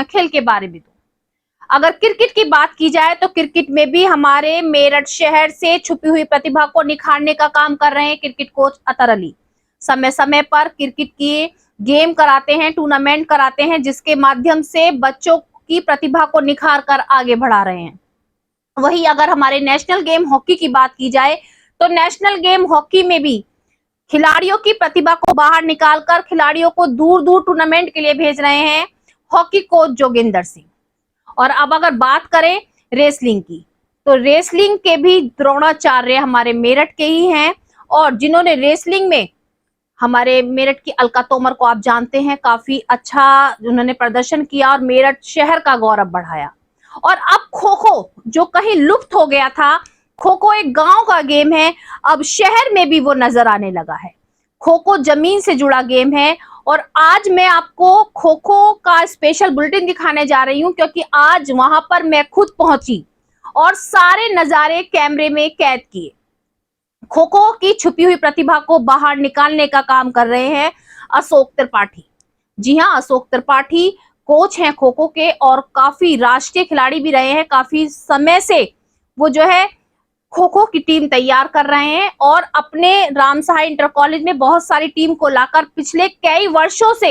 खेल के बारे में। अगर क्रिकेट की बात की जाए तो क्रिकेट में भी हमारे मेरठ शहर से छुपी हुई प्रतिभा को निखारने का काम कर रहे हैं क्रिकेट कोच अतर अली। समय समय पर क्रिकेट की गेम कराते हैं, टूर्नामेंट कराते हैं, जिसके माध्यम से बच्चों की प्रतिभा को निखार कर आगे बढ़ा रहे हैं। वही अगर हमारे नेशनल गेम हॉकी की बात की जाए तो नेशनल गेम हॉकी में भी खिलाड़ियों की प्रतिभा को बाहर निकालकर खिलाड़ियों को दूर दूर टूर्नामेंट के लिए भेज रहे हैं हॉकी कोच जोगिंदर सिंह। और अब अगर बात करें रेसलिंग की, तो रेसलिंग के भी द्रोणाचार्य हमारे मेरठ के ही हैं, और जिन्होंने रेसलिंग में हमारे मेरठ की अलका तोमर को आप जानते हैं, काफी अच्छा उन्होंने प्रदर्शन किया और मेरठ शहर का गौरव बढ़ाया। और अब खो खो जो कहीं लुप्त हो गया था, खो खो एक गांव का गेम है, अब शहर में भी वो नजर आने लगा है। खो खो जमीन से जुड़ा गेम है और आज मैं आपको खो खो का स्पेशल बुलेटिन दिखाने जा रही हूं, क्योंकि आज वहां पर मैं खुद पहुंची और सारे नजारे कैमरे में कैद किए। खो खो की छुपी हुई प्रतिभा को बाहर निकालने का काम कर रहे हैं अशोक त्रिपाठी। जी हाँ, अशोक त्रिपाठी कोच हैं खो खो के और काफी राष्ट्रीय खिलाड़ी भी रहे हैं। काफी समय से वो जो है खो खो की टीम तैयार कर रहे हैं और अपने रामसहाय इंटर कॉलेज में बहुत सारी टीम को लाकर पिछले कई वर्षों से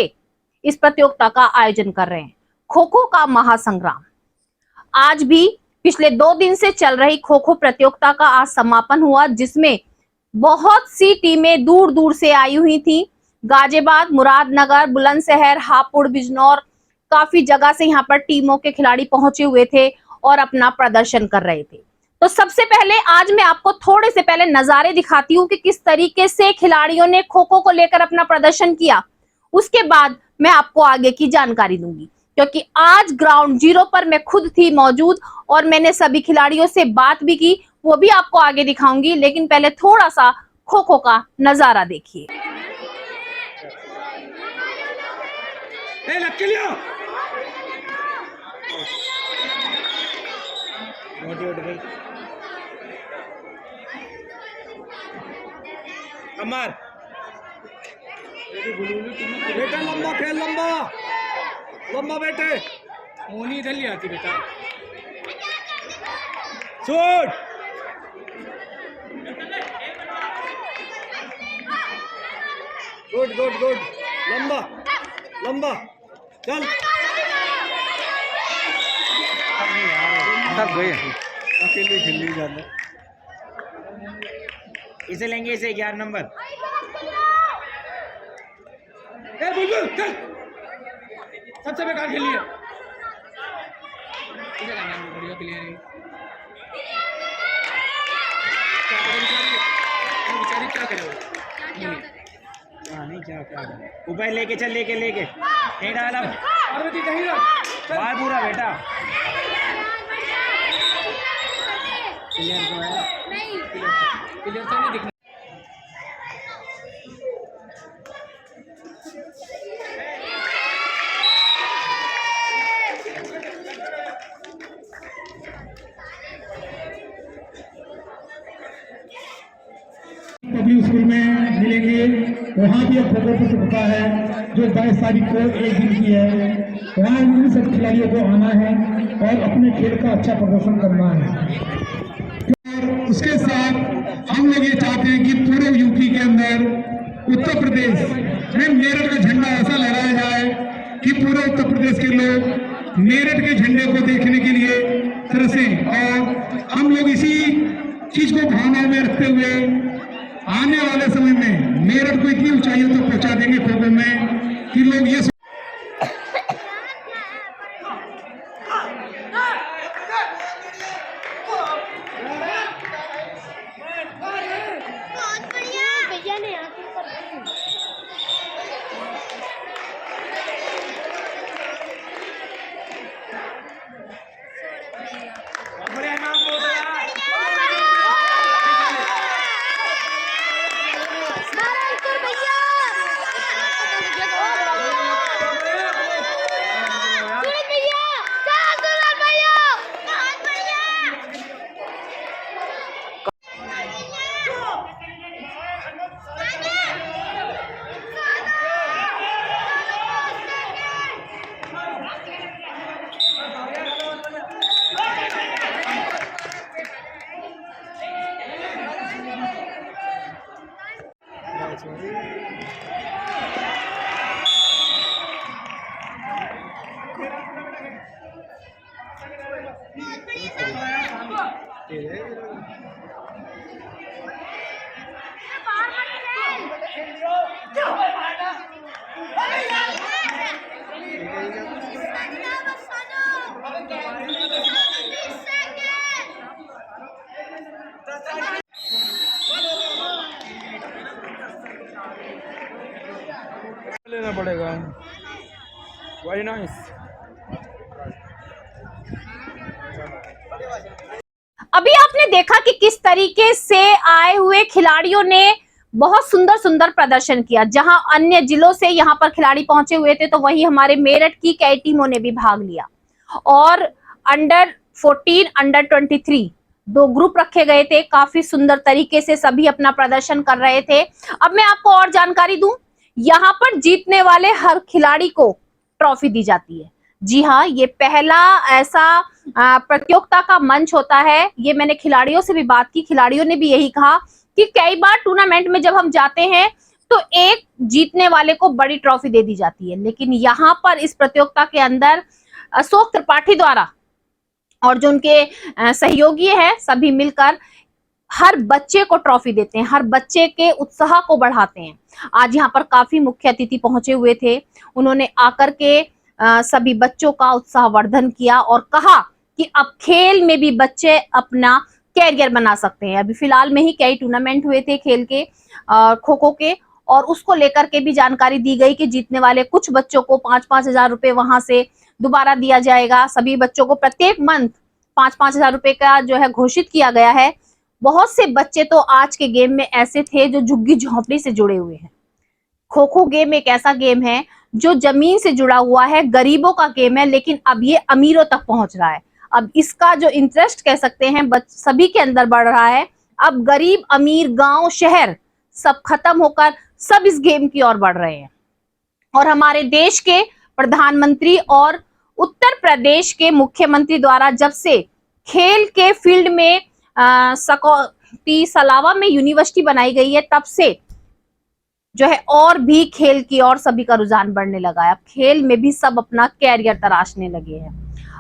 इस प्रतियोगिता का आयोजन कर रहे हैं। खो खो का महासंग्राम आज भी पिछले 2 दिन से चल रही खो खो प्रतियोगिता का आज समापन हुआ, जिसमें बहुत सी टीमें दूर दूर से आई हुई थी। गाजियाबाद, मुरादनगर, बुलंदशहर, हापुड़, बिजनौर, काफी जगह से यहाँ पर टीमों के खिलाड़ी पहुंचे हुए थे और अपना प्रदर्शन कर रहे थे। तो सबसे पहले आज मैं आपको थोड़े से पहले नजारे दिखाती हूँ कि किस तरीके से खिलाड़ियों ने खो खो को लेकर अपना प्रदर्शन किया। उसके बाद मैं आपको आगे की जानकारी दूंगी, क्योंकि आज ग्राउंड जीरो पर मैं खुद थी मौजूद और मैंने सभी खिलाड़ियों से बात भी की, वो भी आपको आगे दिखाऊंगी। लेकिन पहले थोड़ा सा खो खो का नजारा देखिए। अमर बेटा लंबा खेल, लंबा लंबा बेटे, मोनी इधर ले आती बेटा, शूट गुड गुड गुड, लंबा लंबा चल, सब गए अकेले खेल जाना, इसे लेंगे, इसे 11 नंबर। ए बुलबुल चल, सबसे बेकार खेली है, इसे लेंगे, बढ़िया प्लेयर है, बेचारी क्या करे नहीं क्या क्या ऊपर लेके चल, लेके नहीं डाला बाहर पूरा बेटा, प्लेयर को है प्लेयर से नहीं दिखना। पब्लिक स्कूल में मिलेंगे, वहाँ भी अब खो खो होता है जो 22 तारीख को एक दिन की है। वहाँ इन सब खिलाड़ियों को आना है और अपने खेल का अच्छा प्रदर्शन करना है। और उसके साथ हम लोग ये चाहते हैं कि पूरे यूपी के अंदर उत्तर प्रदेश में मेरठ का झंडा ऐसा लहराया जाए कि पूरे उत्तर प्रदेश के लोग मेरठ के झंडे को देखने के लिए तरसें। और हम लोग इसी चीज को भावना में रखते हुए आने वाले समय में मेरठ को इतनी ऊंचाइयों तक पहुंचा देंगे खो खो में कि लोग ये लेना पड़ेगा। Very nice. अभी आपने देखा कि किस तरीके से आए हुए खिलाड़ियों ने बहुत सुंदर सुंदर प्रदर्शन किया। जहां अन्य जिलों से यहां पर खिलाड़ी पहुंचे हुए थे, तो वही हमारे मेरठ की कई टीमों ने भी भाग लिया। और अंडर 14, अंडर 23 दो ग्रुप रखे गए थे। काफी सुंदर तरीके से सभी अपना प्रदर्शन कर रहे थे। अब मैं आपको और जानकारी दूं, यहाँ पर जीतने वाले हर खिलाड़ी को ट्रॉफी दी जाती है। जी हाँ, ये पहला ऐसा प्रतियोगिता का मंच होता है। ये मैंने खिलाड़ियों से भी बात की, खिलाड़ियों ने भी यही कहा कि कई बार टूर्नामेंट में जब हम जाते हैं तो एक जीतने वाले को बड़ी ट्रॉफी दे दी जाती है, लेकिन यहाँ पर इस प्रतियोगिता के अंदर अशोक त्रिपाठी द्वारा और जो उनके सहयोगी हैं सभी मिलकर हर बच्चे को ट्रॉफी देते हैं, हर बच्चे के उत्साह को बढ़ाते हैं। आज यहाँ पर काफी मुख्य अतिथि पहुंचे हुए थे। उन्होंने आकर के सभी बच्चों का उत्साहवर्धन किया और कहा कि अब खेल में भी बच्चे अपना कैरियर बना सकते हैं। अभी फिलहाल में ही कई टूर्नामेंट हुए थे खेल के, खो खो के, और उसको लेकर के भी जानकारी दी गई कि जीतने वाले कुछ बच्चों को 5-5 हजार रुपए वहां से दोबारा दिया जाएगा। सभी बच्चों को प्रत्येक मंथ 5-5 हजार रुपए का जो है घोषित किया गया है। बहुत से बच्चे तो आज के गेम में ऐसे थे जो झुग्गी झोंपड़ी से जुड़े हुए हैं। खो खो गेम एक ऐसा गेम है जो जमीन से जुड़ा हुआ है, गरीबों का गेम है, लेकिन अब ये अमीरों तक पहुंच रहा है। अब इसका जो इंटरेस्ट कह सकते हैं सभी के अंदर बढ़ रहा है। अब गरीब अमीर गांव शहर सब खत्म होकर सब इस गेम की ओर बढ़ रहे हैं। और हमारे देश के प्रधानमंत्री और उत्तर प्रदेश के मुख्यमंत्री द्वारा जब से खेल के फील्ड में सलावा में यूनिवर्सिटी बनाई गई है, तब से जो है और भी खेल की ओर सभी का रुझान बढ़ने लगा है। अब खेल में भी सब अपना कैरियर तराशने लगे हैं।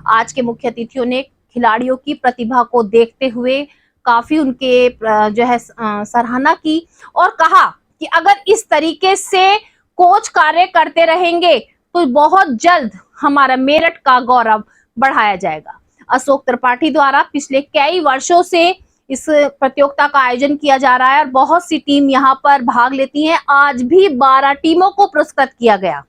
आज के मुख्य अतिथियों ने खिलाड़ियों की प्रतिभा को देखते हुए काफी उनके जो है सराहना की और कहा कि अगर इस तरीके से कोच कार्य करते रहेंगे तो बहुत जल्द हमारा मेरठ का गौरव बढ़ाया जाएगा। अशोक त्रिपाठी द्वारा पिछले कई वर्षों से इस प्रतियोगिता का आयोजन किया जा रहा है और बहुत सी टीम यहाँ पर भाग लेती हैं। आज भी 12 टीमों को पुरस्कृत किया गया।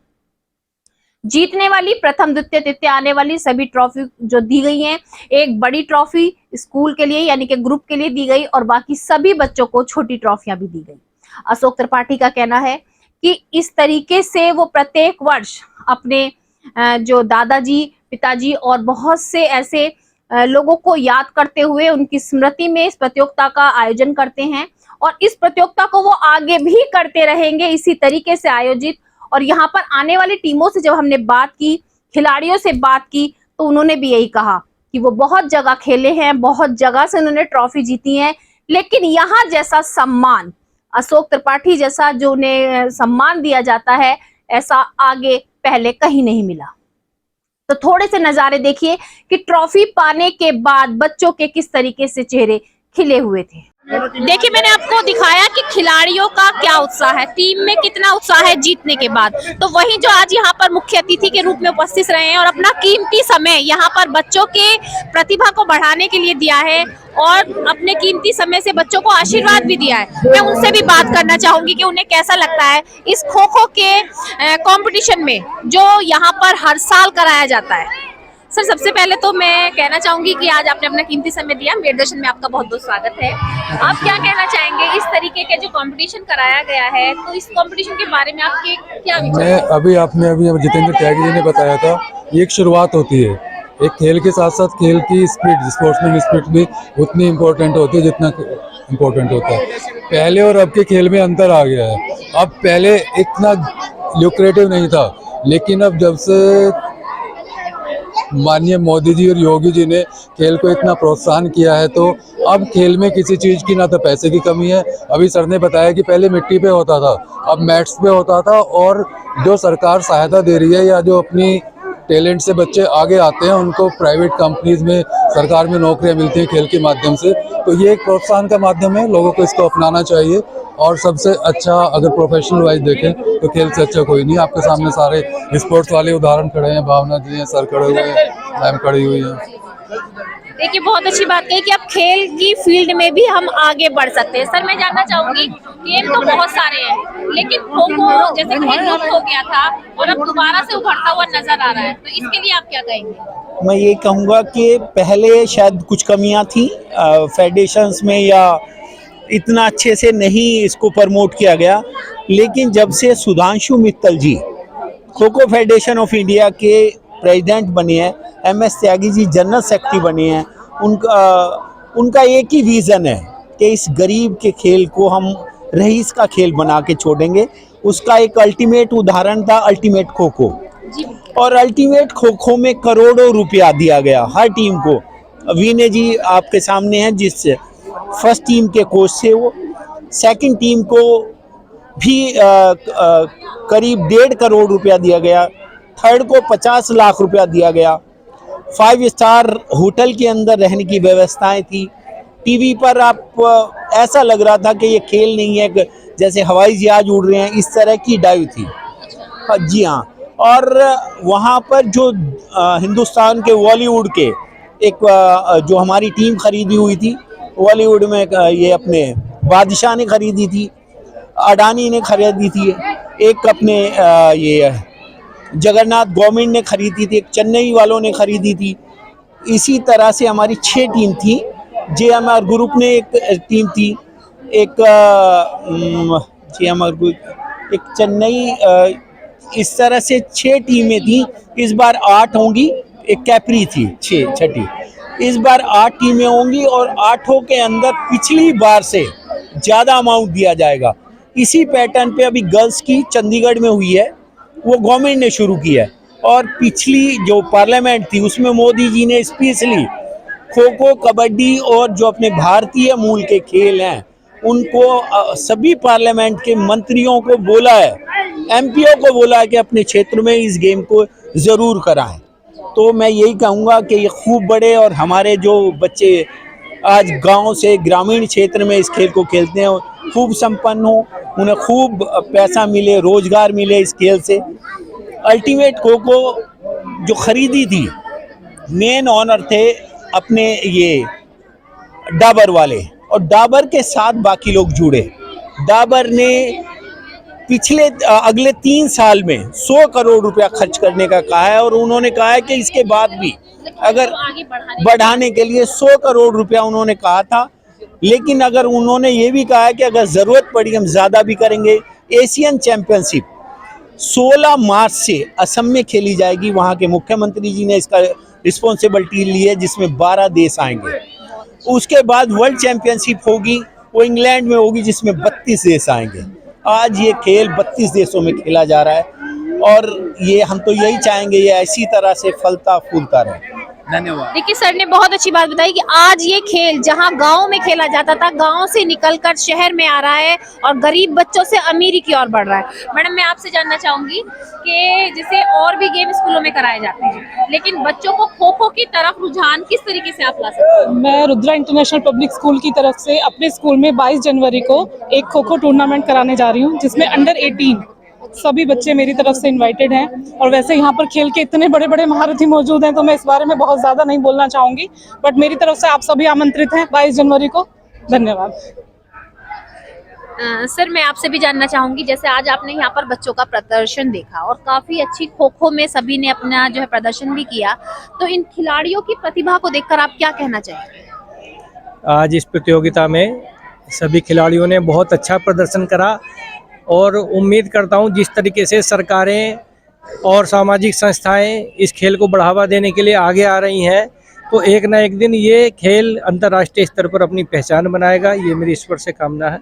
जीतने वाली प्रथम, द्वितीय, तृतीय आने वाली सभी ट्रॉफी जो दी गई हैं, एक बड़ी ट्रॉफी स्कूल के लिए यानी कि ग्रुप के लिए दी गई और बाकी सभी बच्चों को छोटी ट्रॉफियां भी दी गई। अशोक त्रिपाठी का कहना है कि इस तरीके से वो प्रत्येक वर्ष अपने जो दादाजी, पिताजी और बहुत से ऐसे लोगों को याद करते हुए उनकी स्मृति में इस प्रतियोगिता का आयोजन करते हैं और इस प्रतियोगिता को वो आगे भी करते रहेंगे इसी तरीके से आयोजित। और यहाँ पर आने वाली टीमों से जब हमने बात की, खिलाड़ियों से बात की, तो उन्होंने भी यही कहा कि वो बहुत जगह खेले हैं, बहुत जगह से उन्होंने ट्रॉफी जीती है, लेकिन यहाँ जैसा सम्मान, अशोक त्रिपाठी जैसा जो उन्हें सम्मान दिया जाता है, ऐसा आगे पहले कहीं नहीं मिला। तो थोड़े से नजारे देखिए कि ट्रॉफी पाने के बाद बच्चों के किस तरीके से चेहरे खिले हुए थे। देखिए, मैंने आपको दिखाया कि खिलाड़ियों का क्या उत्साह है, टीम में कितना उत्साह है जीतने के बाद। तो वही जो आज यहाँ पर मुख्य अतिथि के रूप में उपस्थित रहे हैं और अपना कीमती समय यहाँ पर बच्चों के प्रतिभा को बढ़ाने के लिए दिया है और अपने कीमती समय से बच्चों को आशीर्वाद भी दिया है। मैं उनसे भी बात करना चाहूंगी कि उन्हें कैसा लगता है इस खो खो के कंपटीशन में जो यहाँ पर हर साल कराया जाता है। सर, सबसे पहले तो मैं कहना चाहूंगी कि आज आपने अपना कीमती समय दिया, मेरे दर्शन में आपका बहुत बहुत स्वागत है। आप क्या कहना चाहेंगे इस तरीके के जो कंपटीशन कराया गया है, तो इस कंपटीशन के बारे में आपके क्या विचार हैं? अभी जितेंद्र त्यागी जी ने बताया था, ये एक शुरुआत होती है। एक खेल के साथ साथ खेल की स्पिरिट, स्पोर्ट्समैन स्पिरिट भी उतनी इम्पोर्टेंट होती है जितना इम्पोर्टेंट होता है। पहले और अब के खेल में अंतर आ गया है। अब पहले इतना ल्यूक्रेटिव नहीं था, लेकिन अब जब से माननीय मोदी जी और योगी जी ने खेल को इतना प्रोत्साहन किया है, तो अब खेल में किसी चीज़ की ना तो पैसे की कमी है। अभी सर ने बताया कि पहले मिट्टी पे होता था, अब मैट्स पे होता था, और जो सरकार सहायता दे रही है या जो अपनी टैलेंट से बच्चे आगे आते हैं, उनको प्राइवेट कंपनीज में, सरकार में नौकरियां मिलती हैं खेल के माध्यम से। तो ये एक प्रोत्साहन का माध्यम है, लोगों को इसको अपनाना चाहिए। और सबसे अच्छा अगर प्रोफेशनल वाइज देखें तो खेल से अच्छा कोई नहीं। आपके सामने सारे स्पोर्ट्स वाले उदाहरण खड़े हैं, भावना जी हैं, सर खड़े हुए हैं, मैम खड़ी हुई हैं। देखिए बहुत अच्छी बात कही कि अब खेल की फील्ड में भी हम आगे बढ़ सकते हैं। सर मैं जानना चाहूंगी, गेम तो बहुत सारे हैं लेकिन खो खो जैसे कहीं लुप्त हो गया था और अब दोबारा से उभरता हुआ नजर आ रहा है, तो इसके लिए आप क्या कहेंगे? मैं ये कहूँगा कि पहले शायद कुछ कमियां थी फेडरेशंस में, या इतना अच्छे से नहीं इसको प्रमोट किया गया। लेकिन जब से सुधांशु मित्तल जी kho kho federation of India के प्रेसिडेंट बने हैं, MS Tyagi ji general secretary बने हैं, उनका एक ही विज़न है कि इस गरीब के खेल को हम रईस का खेल बना के छोड़ेंगे। उसका एक अल्टीमेट उदाहरण था अल्टीमेट खो खो, और अल्टीमेट खो खो में करोड़ों रुपया दिया गया हर टीम को। विनय जी आपके सामने हैं, जिस फर्स्ट टीम के कोच से वो सेकंड टीम को भी करीब 1.5 करोड़ रुपया दिया गया, थर्ड को 50 लाख रुपया दिया गया। 5 स्टार होटल के अंदर रहने की व्यवस्थाएं थी। टीवी पर आप ऐसा लग रहा था कि ये खेल नहीं है, जैसे हवाई जहाज उड़ रहे हैं, इस तरह की डाइव थी। जी हाँ, और वहाँ पर जो हिंदुस्तान के बॉलीवुड के एक जो हमारी टीम खरीदी हुई थी, बॉलीवुड में ये अपने बादशाह ने खरीदी थी, अडानी ने खरीदी थी, एक अपने ये जगन्नाथ गवर्नमेंट ने खरीदी थी, एक चेन्नई वालों ने खरीदी थी। इसी तरह से हमारी 6 टीम थी। JMR ग्रुप ने एक टीम थी, एक JMR ग्रुप, एक चेन्नई, इस तरह से 6 टीमें थी। इस बार 8 होंगी, एक कैप्री थी 6ठी। इस बार 8 टीमें होंगी और 8 के अंदर पिछली बार से ज़्यादा अमाउंट दिया जाएगा। इसी पैटर्न पे अभी गर्ल्स की चंडीगढ़ में हुई है, वो गवर्नमेंट ने शुरू की है। और पिछली जो पार्लियामेंट थी उसमें मोदी जी ने स्पेशली खो खो, कबड्डी और जो अपने भारतीय मूल के खेल हैं उनको सभी पार्लियामेंट के मंत्रियों को बोला है, MPO को बोला है कि अपने क्षेत्र में इस गेम को ज़रूर कराएं। तो मैं यही कहूँगा कि ये खूब बढ़े और हमारे जो बच्चे आज गांव से ग्रामीण क्षेत्र में इस खेल को खेलते हैं खूब संपन्न हो, उन्हें खूब पैसा मिले, रोजगार मिले इस खेल से। अल्टीमेट खो खो जो खरीदी थी, मेन ऑनर थे अपने ये डाबर वाले, और डाबर के साथ बाकी लोग जुड़े। डाबर ने पिछले अगले 3 साल में 100 करोड़ रुपया खर्च करने का कहा है, और उन्होंने कहा है कि इसके बाद भी अगर बढ़ाने के लिए 100 करोड़ रुपया उन्होंने कहा था। लेकिन अगर उन्होंने ये भी कहा है कि अगर ज़रूरत पड़ी हम ज़्यादा भी करेंगे। एशियन चैम्पियनशिप 16 मार्च से असम में खेली जाएगी। वहाँ के मुख्यमंत्री जी ने इसका रिस्पॉन्सिबिलिटी ली है, जिसमें 12 देश आएंगे। उसके बाद वर्ल्ड चैम्पियनशिप होगी, वो इंग्लैंड में होगी, जिसमें 32 देश आएंगे। आज ये खेल 32 देशों में खेला जा रहा है, और ये हम तो यही चाहेंगे ये ऐसी तरह से फलता फूलता रहे। धन्यवाद। देखिए सर ने बहुत अच्छी बात बताई कि आज ये खेल जहां गांव में खेला जाता था, गांव से निकलकर शहर में आ रहा है और गरीब बच्चों से अमीरी की ओर बढ़ रहा है। मैडम मैं आपसे जानना चाहूंगी कि जैसे और भी गेम स्कूलों में कराए जाते हैं, लेकिन बच्चों को खो खो की तरफ रुझान किस तरीके से आप ला सकते हैं? मैं रुद्रा इंटरनेशनल पब्लिक स्कूल की तरफ से अपने स्कूल में 22 जनवरी को एक खो खो टूर्नामेंट कराने जा रही हूँ, जिसमें अंडर 18 सभी बच्चे मेरी तरफ से इनवाइटेड हैं। और वैसे यहाँ पर खेल के इतने बड़े बड़े महारथी मौजूद हैं, तो मैं इस बारे में बहुत ज़्यादा नहीं बोलना चाहूँगी, बट मेरी तरफ से आप सभी आमंत्रित हैं 22 जनवरी को। धन्यवाद। सर मैं आपसे भी जानना चाहूंगी, जैसे आज आपने यहाँ पर बच्चों का प्रदर्शन देखा और काफी अच्छी खो खो में सभी ने अपना जो है प्रदर्शन भी किया, तो इन खिलाड़ियों की प्रतिभा को देखकर आप क्या कहना चाहेंगे? आज इस प्रतियोगिता में सभी खिलाड़ियों ने बहुत अच्छा प्रदर्शन करा, और उम्मीद करता हूं जिस तरीके से सरकारें और सामाजिक संस्थाएं इस खेल को बढ़ावा देने के लिए आगे आ रही हैं, तो एक ना एक दिन ये खेल अंतर्राष्ट्रीय स्तर पर अपनी पहचान बनाएगा। ये मेरी ईश्वर से कामना है।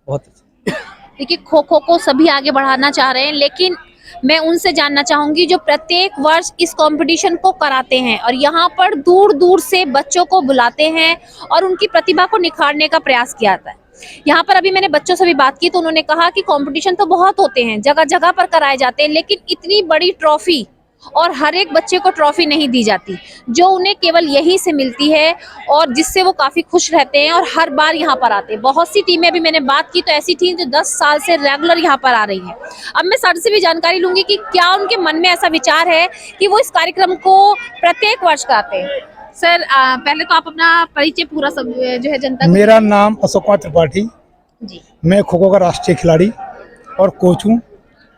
बहुत अच्छा। देखिए खो खो को सभी आगे बढ़ाना चाह रहे हैं, लेकिन मैं उनसे जानना चाहूंगी जो प्रत्येक वर्ष इस कंपटीशन को कराते हैं और यहाँ पर दूर दूर से बच्चों को बुलाते हैं और उनकी प्रतिभा को निखारने का प्रयास किया जाता है। यहाँ पर अभी मैंने बच्चों से भी बात की तो उन्होंने कहा कि कंपटीशन तो बहुत होते हैं, जगह जगह पर कराए जाते हैं, लेकिन इतनी बड़ी ट्रॉफी और हर एक बच्चे को ट्रॉफी नहीं दी जाती, जो उन्हें केवल यहीं से मिलती है और जिससे वो काफी खुश रहते हैं और हर बार यहाँ पर आते हैं। बहुत सी टीमें, अभी मैंने बात की तो ऐसी थी जो 10 साल से रेगुलर यहाँ पर आ रही हैं। अब मैं सर से भी जानकारी लूंगी कि क्या उनके मन में ऐसा विचार है कि वो इस कार्यक्रम को प्रत्येक वर्ष कराते हैं। सर पहले तो आप अपना परिचय पूरा सब जो है जनता को। मेरा नाम अशोक कुमार त्रिपाठी, जी, मैं खो खो का राष्ट्रीय खिलाड़ी और कोच हूँ।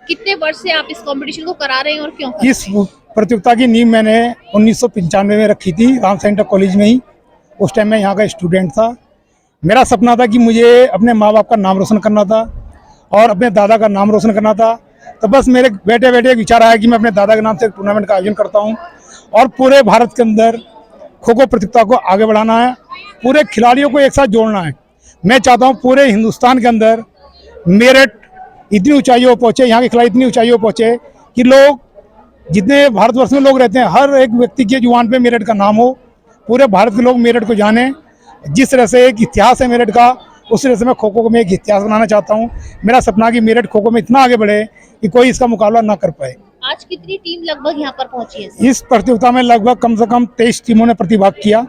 कितने वर्ष से आप इस कंपटीशन को करा रहे हैं और क्यों कर रहे हैं? इस प्रतियोगिता की नींव मैंने 1995 में रखी थी, राम सेंटर कॉलेज में ही। उस टाइम मैं यहाँ का स्टूडेंट था। मेरा सपना था कि मुझे अपने माँ बाप का नाम रोशन करना था और अपने दादा का नाम रोशन करना था। तो बस मेरे बैठे बैठे एक विचार आया कि मैं अपने दादा के नाम से एक टूर्नामेंट का आयोजन करता हूँ और पूरे भारत के अंदर खो खो प्रतियोगिता को आगे बढ़ाना है, पूरे खिलाड़ियों को एक साथ जोड़ना है। मैं चाहता हूँ पूरे हिंदुस्तान के अंदर मेरिट इतनी ऊंचाइयों पर पहुँचे, यहाँ के खिलाड़ी इतनी ऊंचाइयों पर पहुँचे कि लोग, जितने भारतवर्ष में लोग रहते हैं, हर एक व्यक्ति के जुबान पे मेरिट का नाम हो, पूरे भारत के लोग मेरिट को जाने। जिस तरह से एक इतिहास है मेरिट का, उस तरह से मैं खो खो को मैं एक इतिहास बनाना चाहता हूँ। मेरा सपना कि मेरिट खो खो में इतना आगे बढ़े कि कोई इसका मुकाबला ना कर पाए। आज कितनी टीम लगभग यहाँ पर पहुंची है? इस प्रतियोगिता में लगभग कम से कम 23 टीमों ने प्रतिभाग किया।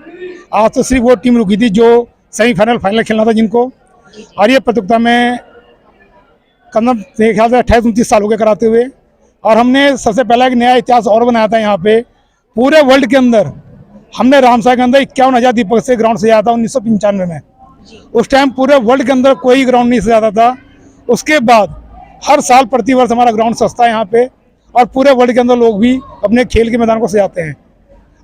आज तो सिर्फ वो टीम रुकी थी जो सेमीफाइनल फाइनल खेलना था जिनको। और ये प्रतियोगिता में कम मेरे ख्याल से 28-29 साल हो गए कराते हुए। और हमने सबसे पहला एक नया इतिहास और बनाया था यहाँ पे। पूरे वर्ल्ड के अंदर हमने रामसागर के अंदर 51,000 दीपक से ग्राउंड सजाया था 1995 में। उस टाइम पूरे वर्ल्ड के अंदर कोई ग्राउंड नहीं सजाता था। उसके बाद हर साल प्रतिवर्ष हमारा ग्राउंड सस्ता है यहाँ पे और पूरे वर्ल्ड के अंदर लोग भी अपने खेल के मैदान को सजाते हैं।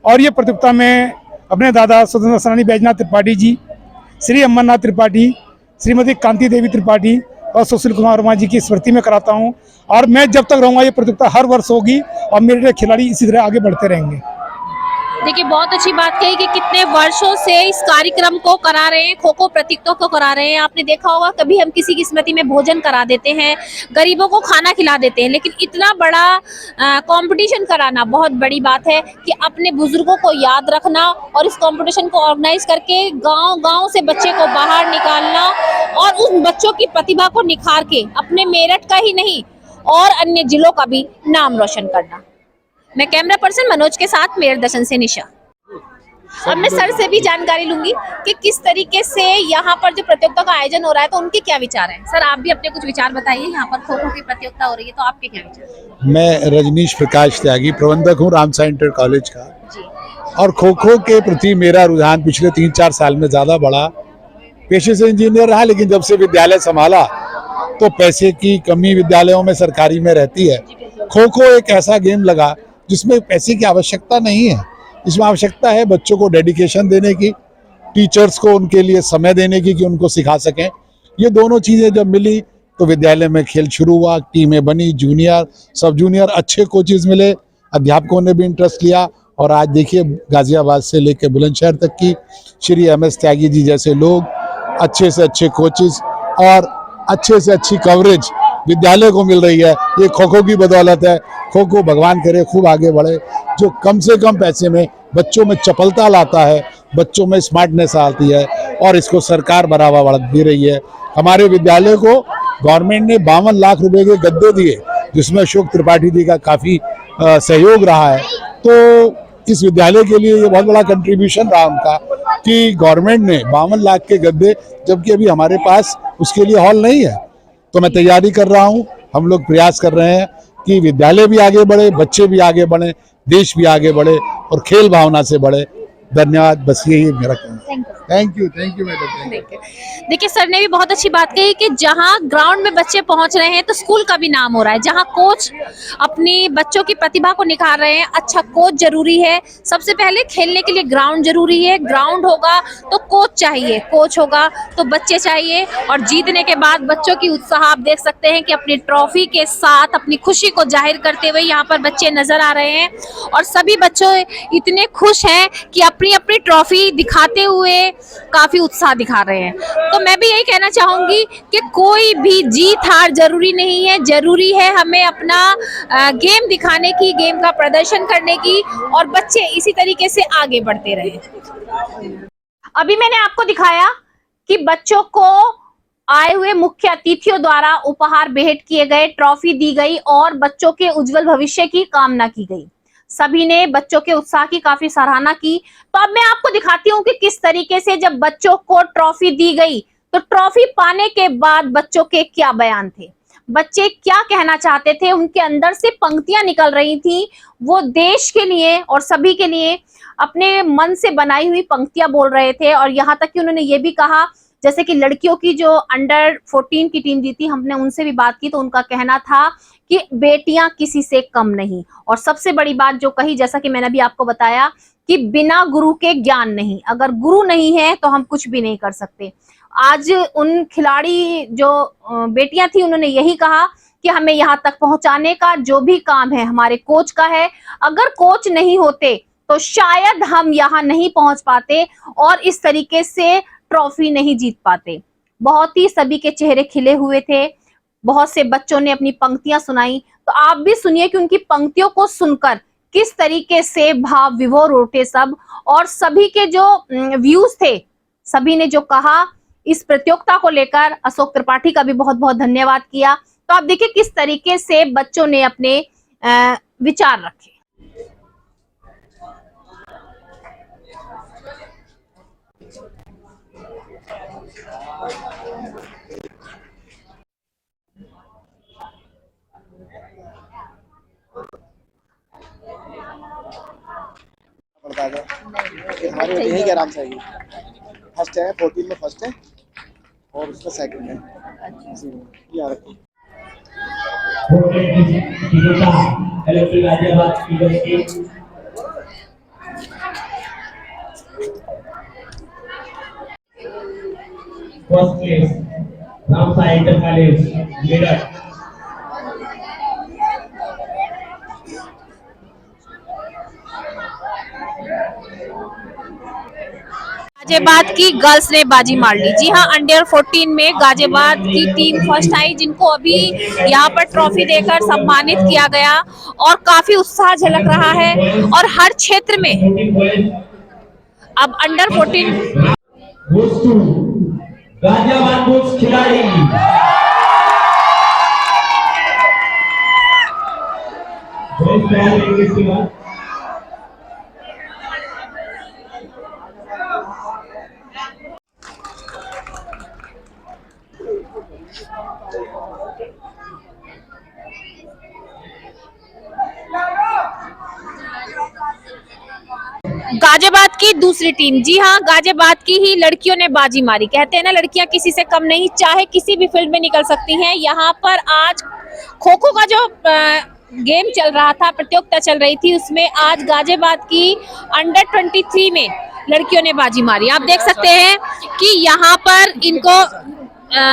और ये प्रतियोगिता में अपने दादा स्वतंत्र सेनानी बैजनाथ त्रिपाठी जी, श्री अमरनाथ त्रिपाठी, श्रीमती कांति देवी त्रिपाठी और सुशील कुमार वर्मा जी की स्मृति में कराता हूँ। और मैं जब तक रहूँगा ये प्रतियोगिता हर वर्ष होगी और मेरे खिलाड़ी इसी तरह आगे बढ़ते रहेंगे। देखिए, बहुत अच्छी बात कही कि कितने वर्षों से इस कार्यक्रम को करा रहे हैं, खो खो प्रतियोगिता को करा रहे हैं। आपने देखा होगा कभी हम किसी की स्मृति में भोजन करा देते हैं, गरीबों को खाना खिला देते हैं, लेकिन इतना बड़ा कंपटीशन कराना बहुत बड़ी बात है कि अपने बुजुर्गों को याद रखना और इस कंपटीशन को ऑर्गेनाइज करके गांव-गांव से बच्चे को बाहर निकालना और उन बच्चों की प्रतिभा को निखार के अपने मेरठ का ही नहीं और अन्य जिलों का भी नाम रोशन करना। मैं कैमरा पर्सन मनोज के साथ मेयर दर्शन से निशा। अब मैं सर से भी जानकारी लूंगी कि किस तरीके से यहाँ पर जो प्रतियोगिता का आयोजन हो रहा है तो उनके क्या विचार हैं। सर, आप भी अपने कुछ विचार बताइए। यहाँ पर खो खो की प्रतियोगिता हो रही है तो आपके क्या विचार हैं? मैं रजनीश प्रकाश त्यागी, प्रबंधक हूँ रामसा इंटर कॉलेज का। जी, और खो खो के प्रति मेरा रुझान पिछले 3-4 साल में ज़्यादा बढ़ा। पेशे से इंजीनियर रहा, लेकिन जब से विद्यालय संभाला तो पैसे की कमी विद्यालयों में सरकारी में रहती है। खो खो एक ऐसा गेम लगा जिसमें पैसे की आवश्यकता नहीं है। इसमें आवश्यकता है बच्चों को डेडिकेशन देने की, टीचर्स को उनके लिए समय देने की कि उनको सिखा सकें। ये दोनों चीज़ें जब मिली तो विद्यालय में खेल शुरू हुआ, टीमें बनी, जूनियर सब जूनियर अच्छे कोचेज मिले, अध्यापकों ने भी इंटरेस्ट लिया। और आज देखिए गाजियाबाद से लेकर बुलंदशहर तक की श्री MS त्यागी जी जैसे लोग, अच्छे से अच्छे कोचेज और अच्छे से अच्छी कवरेज विद्यालय को मिल रही है। ये खो खो की बदौलत है। खो खो भगवान करे खूब आगे बढ़े, जो कम से कम पैसे में बच्चों में चपलता लाता है, बच्चों में स्मार्टनेस आती है और इसको सरकार बढ़ावा बढ़ा दे रही है। हमारे विद्यालय को गवर्नमेंट ने 52 लाख रुपए के गद्दे दिए, जिसमें अशोक त्रिपाठी जी का काफ़ी सहयोग रहा है। तो इस विद्यालय के लिए ये बहुत बड़ा कंट्रीब्यूशन रहा उनका कि गवर्नमेंट ने 52 लाख के गद्दे, जबकि अभी हमारे पास उसके लिए हॉल नहीं है। तो मैं तैयारी कर रहा हूँ, हम लोग प्रयास कर रहे हैं कि विद्यालय भी आगे बढ़े, बच्चे भी आगे बढ़े, देश भी आगे बढ़े और खेल भावना से बढ़े। धन्यवाद, बस यही मेरा कहना। Thank you madam. देखिए, सर ने भी बहुत अच्छी बात कही कि जहां ग्राउंड में बच्चे पहुंच रहे हैं तो स्कूल का भी नाम हो रहा है। जहां कोच अपनी बच्चों की प्रतिभा को निखार रहे हैं, अच्छा कोच जरूरी है। सबसे पहले खेलने के लिए ग्राउंड जरूरी है। ग्राउंड होगा तो कोच चाहिए, कोच होगा तो बच्चे चाहिए। और जीतने के बाद बच्चों की उत्साह आप देख सकते हैं कि अपनी ट्रॉफी के साथ अपनी खुशी को जाहिर करते हुए यहाँ पर बच्चे नजर आ रहे हैं और सभी बच्चों इतने खुश हैं कि अपनी अपनी ट्रॉफी दिखाते हुए काफी उत्साह दिखा रहे हैं। तो मैं भी यही कहना चाहूंगी कि कोई भी जीत हार जरूरी नहीं है, जरूरी है हमें अपना गेम दिखाने की, गेम का प्रदर्शन करने की और बच्चे इसी तरीके से आगे बढ़ते रहे। अभी मैंने आपको दिखाया कि बच्चों को आए हुए मुख्य अतिथियों द्वारा उपहार भेंट किए गए, ट्रॉफी दी गई और बच्चों के उज्जवल भविष्य की कामना की गई। सभी ने बच्चों के उत्साह की काफी सराहना की। तो अब मैं आपको दिखाती हूँ कि किस तरीके से जब बच्चों को ट्रॉफी दी गई तो ट्रॉफी पाने के बाद बच्चों के क्या बयान थे, बच्चे क्या कहना चाहते थे, उनके अंदर से पंक्तियां निकल रही थी। वो देश के लिए और सभी के लिए अपने मन से बनाई हुई पंक्तियां बोल रहे थे। और यहाँ तक कि उन्होंने ये भी कहा, जैसे कि लड़कियों की जो अंडर 14 की टीम जीती, हमने उनसे भी बात की तो उनका कहना था कि बेटियां किसी से कम नहीं। और सबसे बड़ी बात जो कही, जैसा कि मैंने अभी आपको बताया कि बिना गुरु के ज्ञान नहीं, अगर गुरु नहीं है तो हम कुछ भी नहीं कर सकते। आज उन खिलाड़ी जो बेटियां थी उन्होंने यही कहा कि हमें यहाँ तक पहुंचाने का जो भी काम है हमारे कोच का है। अगर कोच नहीं होते तो शायद हम यहाँ नहीं पहुंच पाते और इस तरीके से ट्रॉफी नहीं जीत पाते। बहुत ही सभी के चेहरे खिले हुए थे, बहुत से बच्चों ने अपनी पंक्तियां सुनाई। तो आप भी सुनिए कि उनकी पंक्तियों को सुनकर किस तरीके से भाव विभोर उठे सब, और सभी के जो व्यूज थे, सभी ने जो कहा इस प्रतियोगिता को लेकर अशोक त्रिपाठी का भी बहुत बहुत धन्यवाद किया। तो आप देखिए किस तरीके से बच्चों ने अपने विचार रखे। पड़ता है हमारी बेटी है कि आराम से आएगी। फर्स्ट है, 14 में फर्स्ट है और उसका सेकंड है। याद रखिए। First place Ramsa inter college Meerut. Ghaziabad की गर्ल्स ने बाजी मार ली। जी हाँ, अंडर 14 में गाजियाबाद की टीम फर्स्ट आई, जिनको अभी यहाँ पर ट्रॉफी देकर सम्मानित किया गया और काफी उत्साह झलक रहा है। और हर क्षेत्र में अब अंडर 14 गाजियाबाद बुल्स खिलाड़ी गाजियाबाद की दूसरी टीम। जी हाँ, गाजियाबाद की ही लड़कियों ने बाजी मारी। कहते हैं ना, लड़कियां किसी से कम नहीं, चाहे किसी भी फील्ड में निकल सकती हैं। यहाँ पर आज खो खो का जो गेम चल रहा था, प्रतियोगिता चल रही थी, उसमें आज गाजियाबाद की अंडर 23 में लड़कियों ने बाजी मारी। आप देख सकते हैं कि यहाँ पर इनको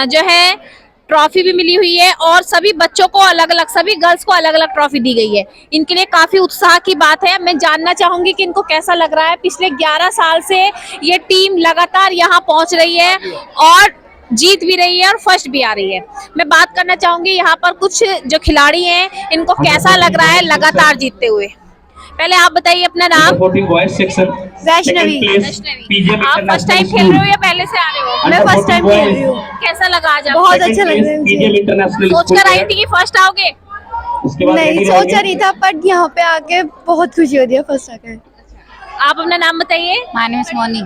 जो है ट्रॉफी भी मिली हुई है और सभी बच्चों को अलग अलग, सभी गर्ल्स को अलग अलग ट्रॉफी दी गई है। इनके लिए काफी उत्साह की बात है। मैं जानना चाहूंगी कि इनको कैसा लग रहा है। पिछले 11 साल से ये टीम लगातार यहाँ पहुंच रही है और जीत भी रही है और फर्स्ट भी आ रही है। मैं बात करना चाहूंगी यहाँ पर कुछ जो खिलाड़ी हैं, इनको कैसा लग रहा है लगातार जीतते हुए। पहले आप बताइए अपना नाम। वैष्णवी। आप फर्स्ट टाइम खेल रहे हो या पहले से आ रहे हो? मैं फर्स्ट टाइम खेल रही हूँ। कैसा लगा आज आपको? बहुत अच्छा लग रहा है मुझे। सोच कर आई थी कि फर्स्ट आओगे? नहीं सोचा नहीं था, पर यहाँ पे आके बहुत खुशी होती है फर्स्ट आकर। आप अपना नाम बताइए। My name is Moni.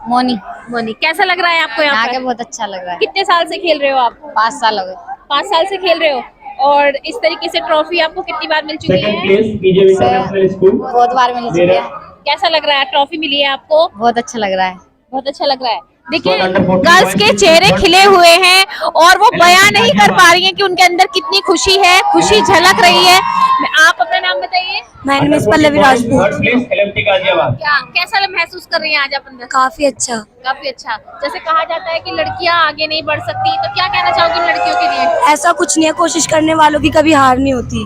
Moni. Moni, कैसा लग रहा है आपको यहाँ आके? पर? बहुत अच्छा लग रहा है। कितने साल से खेल रहे हो आप? 5 साल हो गए। 5 साल से खेल रहे हो और इस तरीके से ट्रॉफी आपको कितनी बार मिल चुकी है? बहुत बार मिल चुकी है। कैसा लग रहा है? ट्रॉफी मिली है आपको? बहुत अच्छा लग रहा है। बहुत अच्छा लग रहा है। देखिए, गर्ल्स के चेहरे खिले हुए हैं और वो बयान नहीं कर पा रही हैं कि उनके अंदर कितनी खुशी है, खुशी झलक रही है। आप अपना नाम बताइए। My name is Pallavi Rajput. क्या कैसा महसूस कर रही हैं आज आप अंदर? काफी अच्छा। काफी अच्छा। जैसे कहा जाता है कि लड़कियां आगे नहीं बढ़ सकती, तो क्या कहना चाहोगी लड़कियों के लिए? ऐसा कुछ नहीं है, कोशिश करने वालों की कभी हार नहीं होती।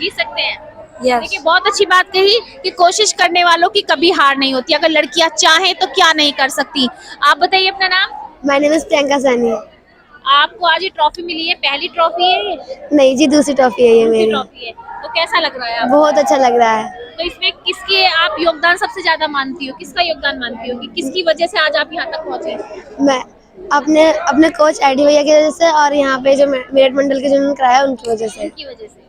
जीत सकते हैं। Yes. देखिए, बहुत अच्छी बात कही कि कोशिश करने वालों की कभी हार नहीं होती। अगर लड़कियां चाहें तो क्या नहीं कर सकती। आप बताइए अपना नाम। My name is Priyanka Saini. आपको आज ये ट्रॉफी मिली है, पहली ट्रॉफी है? नहीं जी, दूसरी ट्रॉफी है ये मेरी। ट्रॉफी है, तो कैसा लग रहा है आपको? बहुत अच्छा लग रहा है। तो इसमें किसके आप योगदान सबसे ज्यादा मानती हो? किसका योगदान मानती हो कि किसकी वजह से आज आप यहाँ तक पहुँचे? मैं अपने कोच एडी भैया की वजह से और यहाँ पे जो मेरठ मंडल के जिन्होंने कराया उनकी वजह से। की वजह से।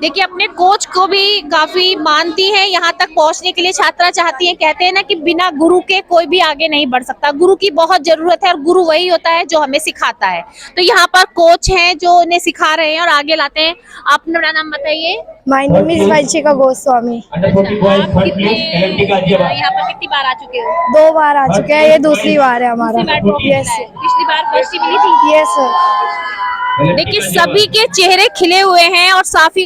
देखिए अपने कोच को भी काफी मानती है, यहाँ तक पहुँचने के लिए छात्रा चाहती है। कहते हैं ना कि बिना गुरु के कोई भी आगे नहीं बढ़ सकता, गुरु की बहुत जरूरत है और गुरु वही होता है जो हमें सिखाता है। तो यहाँ पर कोच हैं जो उन्हें सिखा रहे हैं और आगे लाते हैं। आप अपना नाम बताइए। My name is Vanshika Goswami. आप कितने यहाँ पर कितनी बार आ चुके हो? 2 बार आ चुके हैं, ये दूसरी बार है हमारा। दूसरी बार ट्रॉफी यस मिला है। पिछली बार फर्स्ट ही मिली थी। Yes sir. देखिए सभी के चेहरे खिले हुए हैं और काफी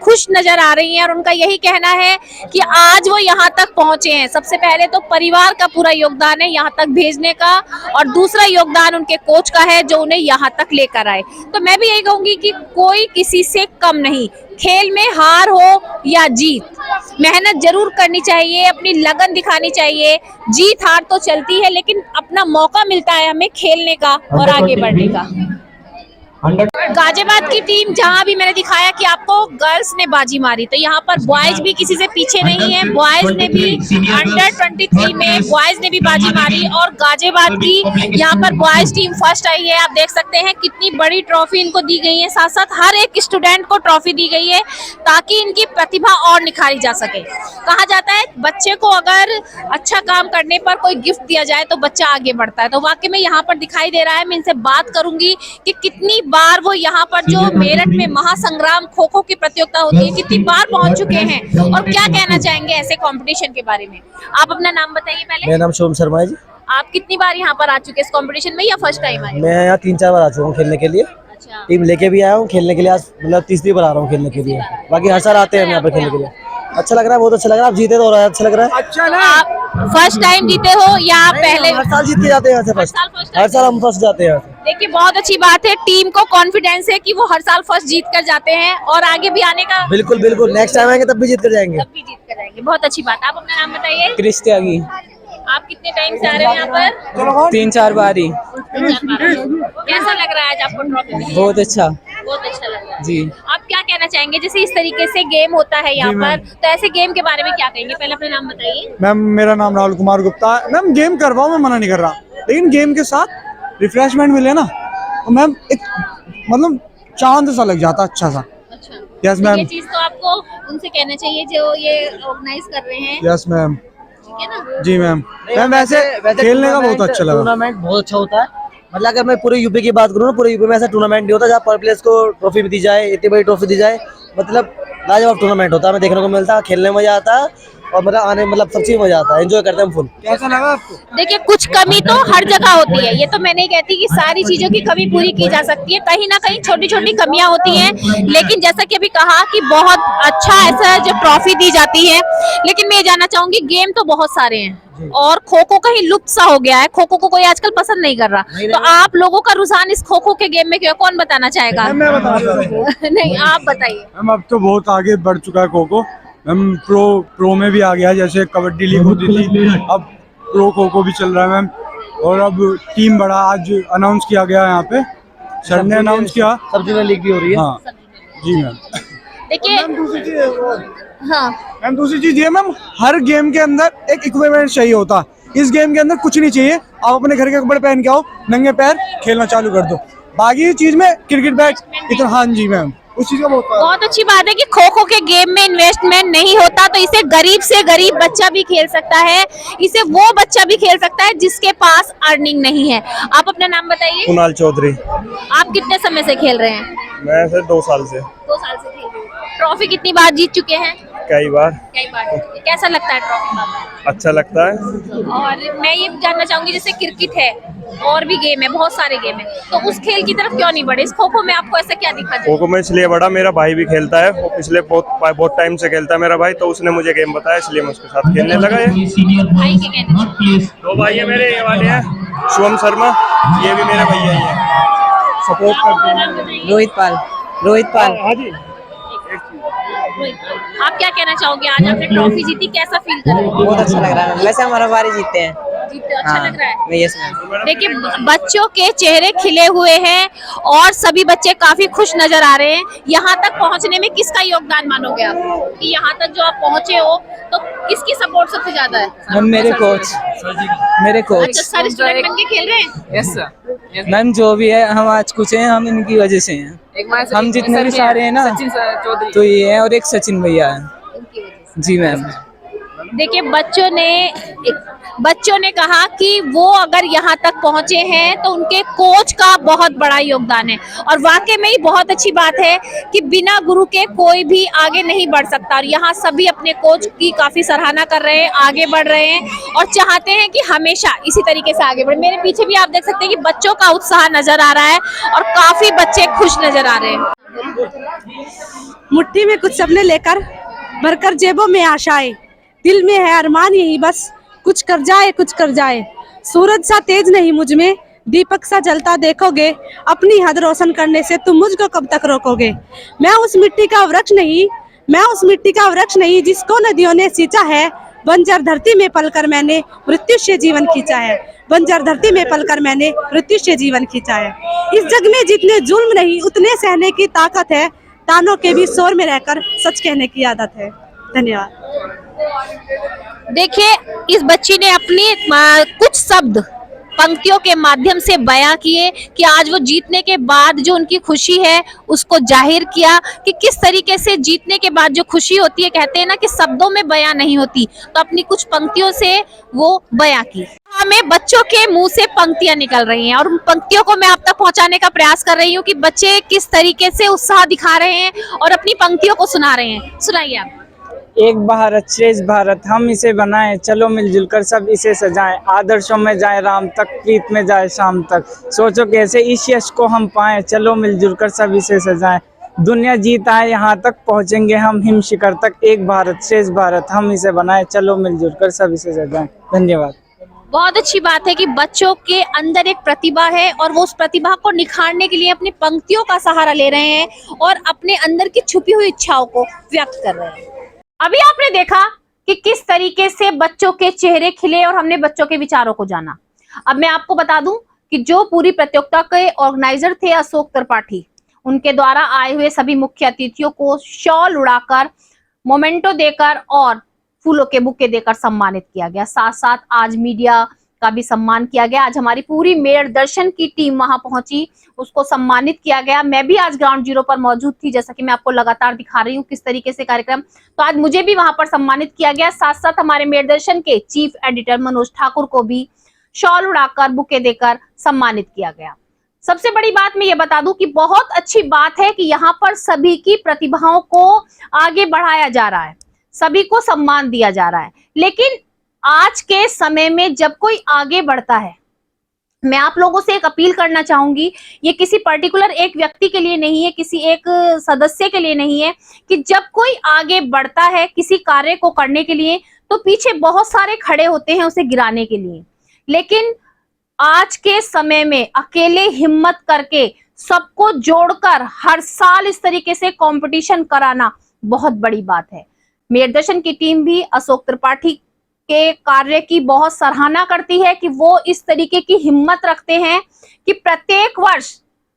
खुश नजर आ रही हैं और उनका यही कहना है कि आज वो यहाँ तक पहुंचे हैं। सबसे पहले तो परिवार का पूरा योगदान है यहाँ तक भेजने का और दूसरा योगदान उनके कोच का है जो उन्हें यहाँ तक लेकर आए। तो मैं भी यही कहूंगी कि कोई किसी से कम नहीं, खेल में हार हो या जीत मेहनत जरूर करनी चाहिए, अपनी लगन दिखानी चाहिए। जीत हार तो चलती है लेकिन अपना मौका मिलता है हमें खेलने का और आगे बढ़ने का। गाजियाबाद की टीम जहां भी मैंने दिखाया कि आपको गर्ल्स ने बाजी मारी, तो यहाँ पर बॉयज भी किसी से पीछे नहीं है। बॉयज ने भी अंडर 23 में बॉयज ने भी बाजी मारी और गाजियाबाद की यहाँ पर बॉयज टीम फर्स्ट आई है। आप देख सकते हैं कितनी बड़ी ट्रॉफी इनको दी गई है, साथ साथ हर एक स्टूडेंट को ट्रॉफी दी गई है ताकि इनकी प्रतिभा और निखारी जा सके। कहा जाता है बच्चे को अगर अच्छा काम करने पर कोई गिफ्ट दिया जाए तो बच्चा आगे बढ़ता है, तो वाकई में यहाँ पर दिखाई दे रहा है। मैं इनसे बात करूंगी कि कितनी बार वो यहाँ पर जो मेरठ में महासंग्राम खो खो की प्रतियोगिता होती है कितनी बार पहुंच चुके हैं और क्या कहना चाहेंगे ऐसे कंपटीशन के बारे में। आप अपना नाम बताइए पहले। मेरा नाम शुभम शर्मा है जी। आप कितनी बार यहाँ पर आ चुके इस कंपटीशन में या फर्स्ट टाइम आए? मैं यहाँ 3-4 बार आ चुका हूँ खेलने के लिए। अच्छा। टीम लेके भी आया हूँ खेलने के लिए, आज मतलब तीसरी बार आ रहा हूँ खेलने के लिए। बाकी हर साल आते हैं हम यहाँ पे खेलने के लिए। अच्छा लग रहा है, बहुत अच्छा लग रहा है। आप जीते तो और अच्छा लग रहा है। अच्छा ना, आप फर्स्ट टाइम जीते हो या आप पहले? हर साल जीत के जाते हैं यहाँ से फर्स्ट। हर साल हम फर्स्ट जाते हैं यहाँ से। देखिए बहुत अच्छी बात है, टीम को कॉन्फिडेंस है कि वो हर साल फर्स्ट जीत कर जाते हैं और आगे भी आने का। बिल्कुल बिल्कुल, नेक्स्ट टाइम आएंगे तब भी जीत कर जाएंगे। तब भी जीत कर जाएंगे, बहुत अच्छी बात। आप अपना नाम बताइए। क्रिस त्यागी। आप कितने टाइम से आ रहे हैं यहाँ पर? 3-4 बार ही। कैसा लग रहा है आज आपको ट्रॉफी? बहुत अच्छा बहुत अच्छा लग रहा है जी। आप क्या कहना चाहेंगे, जैसे इस तरीके से गेम होता है यहाँ पर, तो ऐसे गेम के बारे में क्या कहेंगे? पहले अपना नाम बताइए। मैम मेरा नाम राहुल कुमार गुप्ता है। मैम गेम करवाओ, मैं मना नहीं कर रहा, लेकिन गेम के साथ रिफ्रेशमेंट मिले ना तो मैम एक मतलब चांद सा लग जाता अच्छा सा। अच्छा। Yes ma'am. ये चीज तो आपको उनसे कहना चाहिए जो ये ऑर्गेनाइज कर रहे हैं। Yes ma'am. ठीक है ना? जी मैम। मैम वैसे खेलने का बहुत अच्छा लगा। टूर्नामेंट बहुत अच्छा होता है। मतलब अगर मैं पूरे यूपी की बात करूँ ना, पूरे यूपी में ऐसा टूर्नामेंट नहीं होता जहाँ पर प्लेयर्स को ट्रॉफी भी दी जाए, इतनी बड़ी ट्रॉफी दी जाए। मतलब लाजवाब टूर्नामेंट होता है, हमें देखने को मिलता है, खेलने में मजा आता है और मतलब आने मतलब सब चीज मजा आता है, एंजॉय करते हैं हम फुल। कैसा लगा आपको? देखिए कुछ कमी तो हर जगह होती है, ये तो मैं नहीं कहती कि सारी चीजों की कमी पूरी की जा सकती है, कहीं ना कहीं छोटी छोटी कमियां होती हैं। लेकिन जैसा कि अभी कहा कि बहुत अच्छा ऐसा जो ट्रॉफी दी जाती है, लेकिन मैं ये जानना चाहूंगी गेम तो बहुत सारे हैं और खो खो कहीं लुप्त सा हो गया है, खो खो को कोई आजकल पसंद नहीं कर रहा, तो आप लोगों का रुझान इस खो खो के गेम में क्यों, कौन बताना चाहेगा? मैं बता रहा हूँ। नहीं आप बताइए। मैम अब तो बहुत आगे बढ़ चुका है खो खो। मैम प्रो में भी आ गया है, जैसे कबड्डी लीग होती थी अब प्रो खो खो भी चल रहा है मैम। और अब टीम बड़ा आज अनाउंस किया गया है यहाँ पे, सर ने अनाउंस किया। सब जूनियर लीग भी हो रही है। हाँ जी मैम। देखिए दूसरी चीज हाँ मैम, दूसरी चीज ये मैम, हर गेम के अंदर एक इक्विपमेंट चाहिए होता है। इस गेम के अंदर कुछ नहीं चाहिए, आप अपने घर के कपड़े पहन के आओ, नंगे पैर खेलना चालू कर दो। बाकी चीज में क्रिकेट बैट इतना। हाँ जी मैम, उस चीज का बहुत अच्छी बात है कि खो खो के गेम में इन्वेस्टमेंट नहीं होता, तो इसे गरीब से गरीब बच्चा भी खेल सकता है, इसे वो बच्चा भी खेल सकता है जिसके पास अर्निंग नहीं है। आप अपना नाम बताइए। कुणाल चौधरी। आप कितने समय से खेल रहे हैं? मैं सर 2 साल से। 2 साल से खेल रहे हैं। ट्रॉफी कितनी बार जीत चुके हैं? कई बार। कैसा लगता है ट्रॉफी पाकर? अच्छा लगता है। और मैं ये जानना चाहूंगी जैसे क्रिकेट है और भी गेम है, बहुत सारे गेम है, तो उस खेल की तरफ क्यों नहीं बढ़े? इस खो खो में आपको ऐसा क्या दिखा? खो खो में इसलिए बड़ा, मेरा भाई भी खेलता है, वो पिछले बहुत टाइम से खेलता है मेरा भाई, तो उसने मुझे गेम बताया इसलिए मैं उसके साथ खेलने लगा। भाई के कहने 2 भाई है मेरे, ये वाले हैं शुभम शर्मा, ये भी मेरे भैया ही है, सपोर्ट करते हैं। रोहित पाल। हाँ जी। आप क्या कहना चाहोगे, आज आपने ट्रॉफी जीती, कैसा फील कर रहे हो? बहुत अच्छा लग रहा है, वैसे हमारा बारी जीतते हैं। जीतते हो, अच्छा लग रहा है। Yes ma'am. देखिए बच्चों के चेहरे खिले हुए हैं और सभी बच्चे काफी खुश नजर आ रहे हैं। यहाँ तक पहुँचने में किसका योगदान मानोगे आप, कि यहाँ तक जो आप पहुँचे हो तो किसकी सपोर्ट सबसे ज्यादा है? हम मेरे कोच। अच्छा सारे स्टूडेंट बनके खेल रहे हैं? Yes sir. मैम जो भी है हम आज कुछ हैं, हम इनकी वजह से हैं। हम जितने भी सारे हैं ना तो ये है, और एक सचिन भैया है। जी मैम। देखिए बच्चों ने कहा कि वो अगर यहाँ तक पहुंचे हैं तो उनके कोच का बहुत बड़ा योगदान है, और वाकई में ही बहुत अच्छी बात है कि बिना गुरु के कोई भी आगे नहीं बढ़ सकता। और यहाँ सभी अपने कोच की काफी सराहना कर रहे हैं, आगे बढ़ रहे हैं और चाहते हैं कि हमेशा इसी तरीके से आगे बढ़े। मेरे पीछे भी आप देख सकते हैं कि बच्चों का उत्साह नजर आ रहा है और काफी बच्चे खुश नजर आ रहे हैं। मुट्ठी में कुछ सबने लेकर, भरकर जेबों में आशाएं, दिल में है अरमान यही बस, कुछ कर जाए कुछ कर जाए। सूरज सा तेज नहीं मुझ में, दीपक सा जलता देखोगे, अपनी हद रोशन करने से तुम मुझको कब तक रोकोगे। मैं उस मिट्टी का वृक्ष नहीं जिसको नदियों ने सींचा है, बंजर धरती में पलकर मैंने मृत्यु से जीवन खींचा है, बंजर धरती में पलकर मैंने मृत्यु से जीवन खींचा है। इस जग में जितने जुल्म नहीं उतने सहने की ताकत है, तानों के भी शोर में रहकर सच कहने की आदत है। धन्यवाद। देखिए इस बच्ची ने अपनी कुछ शब्द पंक्तियों के माध्यम से बयां किए कि आज वो जीतने के बाद जो उनकी खुशी है उसको जाहिर किया कि किस तरीके से जीतने के बाद जो खुशी होती है, कहते हैं ना कि शब्दों में बयां नहीं होती, तो अपनी कुछ पंक्तियों से वो बयां की। हमें बच्चों के मुंह से पंक्तियां निकल रही हैं और उन पंक्तियों को मैं आप तक पहुंचाने का प्रयास कर रही हूँ कि बच्चे किस तरीके से उत्साह दिखा रहे हैं और अपनी पंक्तियों को सुना रहे हैं। सुनाइए आप। एक भारत श्रेष्ठ भारत हम इसे बनाएं, चलो मिलजुल कर सब इसे सजाएं, आदर्शों में जाए राम तक, प्रीत में जाए शाम तक, सोचो कैसे इस यश को हम पाएं, चलो मिलजुल कर सब इसे सजाएं, दुनिया जीत आए यहाँ तक, पहुँचेंगे हम हिम शिखर तक, एक भारत श्रेष्ठ भारत हम इसे बनाएं, चलो मिलजुल कर सब इसे सजाएं। धन्यवाद। बहुत अच्छी बात है कि बच्चों के अंदर एक प्रतिभा है और वो उस प्रतिभा को निखारने के लिए अपनी पंक्तियों का सहारा ले रहे हैं और अपने अंदर की छुपी हुई इच्छाओं को व्यक्त कर रहे हैं। अभी आपने देखा कि किस तरीके से बच्चों के चेहरे खिले और हमने बच्चों के विचारों को जाना। अब मैं आपको बता दूं कि जो पूरी प्रतियोगिता के ऑर्गेनाइजर थे अशोक त्रिपाठी, उनके द्वारा आए हुए सभी मुख्य अतिथियों को शॉल उड़ाकर, मोमेंटो देकर और फूलों के बुके देकर सम्मानित किया गया। साथ साथ आज मीडिया का भी सम्मान किया गया। आज हमारी पूरी मेयर दर्शन की टीम वहां पहुंची, उसको सम्मानित किया गया। मैं भी आज ग्राउंड जीरो पर मौजूद थी, जैसा कि मैं आपको लगातार दिखा रही हूँ किस तरीके से कार्यक्रम, तो आज मुझे भी वहां पर सम्मानित किया गया। साथ साथ हमारे मेयर दर्शन के चीफ एडिटर मनोज ठाकुर को भी शॉल उड़ाकर, बुके देकर सम्मानित किया गया। सबसे बड़ी बात मैं ये बता दूं कि बहुत अच्छी बात है कि यहाँ पर सभी की प्रतिभाओं को आगे बढ़ाया जा रहा है, सभी को सम्मान दिया जा रहा है। लेकिन आज के समय में जब कोई आगे बढ़ता है, मैं आप लोगों से एक अपील करना चाहूंगी, ये किसी पर्टिकुलर एक व्यक्ति के लिए नहीं है, किसी एक सदस्य के लिए नहीं है, कि जब कोई आगे बढ़ता है किसी कार्य को करने के लिए तो पीछे बहुत सारे खड़े होते हैं उसे गिराने के लिए। लेकिन आज के समय में अकेले हिम्मत करके सबको जोड़कर हर साल इस तरीके से कंपटीशन कराना बहुत बड़ी बात है। मेयर दर्शन की टीम भी अशोक त्रिपाठी के कार्य की बहुत सराहना करती है कि वो इस तरीके की हिम्मत रखते हैं कि प्रत्येक वर्ष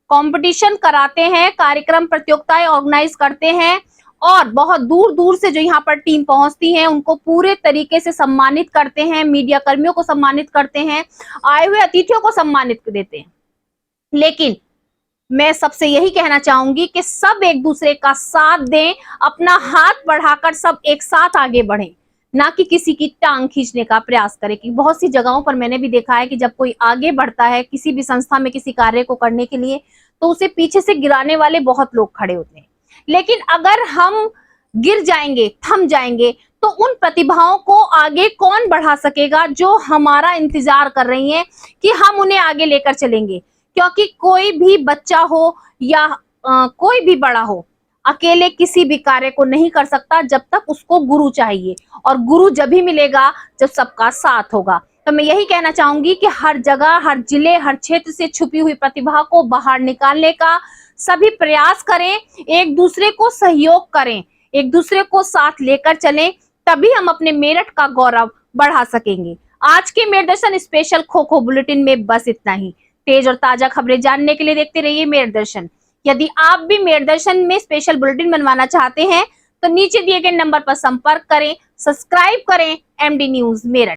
कंपटीशन कराते हैं, कार्यक्रम प्रतियोगिताएं ऑर्गेनाइज करते हैं और बहुत दूर दूर से जो यहाँ पर टीम पहुंचती है उनको पूरे तरीके से सम्मानित करते हैं, मीडिया कर्मियों को सम्मानित करते हैं, आए हुए अतिथियों को सम्मानित देते हैं। लेकिन मैं सबसे यही कहना चाहूंगी कि सब एक दूसरे का साथ दें, अपना हाथ बढ़ाकर सब एक साथ आगे बढ़ें, ना कि किसी की टांग खींचने का प्रयास करें। कि बहुत सी जगहों पर मैंने भी देखा है कि जब कोई आगे बढ़ता है किसी भी संस्था में किसी कार्य को करने के लिए तो उसे पीछे से गिराने वाले बहुत लोग खड़े होते हैं। लेकिन अगर हम गिर जाएंगे, थम जाएंगे, तो उन प्रतिभाओं को आगे कौन बढ़ा सकेगा जो हमारा इंतजार कर रही हैं कि हम उन्हें आगे लेकर चलेंगे। क्योंकि कोई भी बच्चा हो या कोई भी बड़ा हो, अकेले किसी भी कार्य को नहीं कर सकता जब तक उसको गुरु चाहिए, और गुरु जब भी मिलेगा जब सबका साथ होगा। तो मैं यही कहना चाहूंगी कि हर जगह, हर जिले, हर क्षेत्र से छुपी हुई प्रतिभा को बाहर निकालने का सभी प्रयास करें, एक दूसरे को सहयोग करें, एक दूसरे को साथ लेकर चलें, तभी हम अपने मेरठ का गौरव बढ़ा सकेंगे। आज के मेरठ दर्शन स्पेशल खो खो बुलेटिन में बस इतना ही। तेज और ताजा खबरें जानने के लिए देखते रहिए मेरठ दर्शन। यदि आप भी मेरठ दर्शन में स्पेशल बुलेटिन बनवाना चाहते हैं तो नीचे दिए गए नंबर पर संपर्क करें, सब्सक्राइब करें MD न्यूज मेरठ।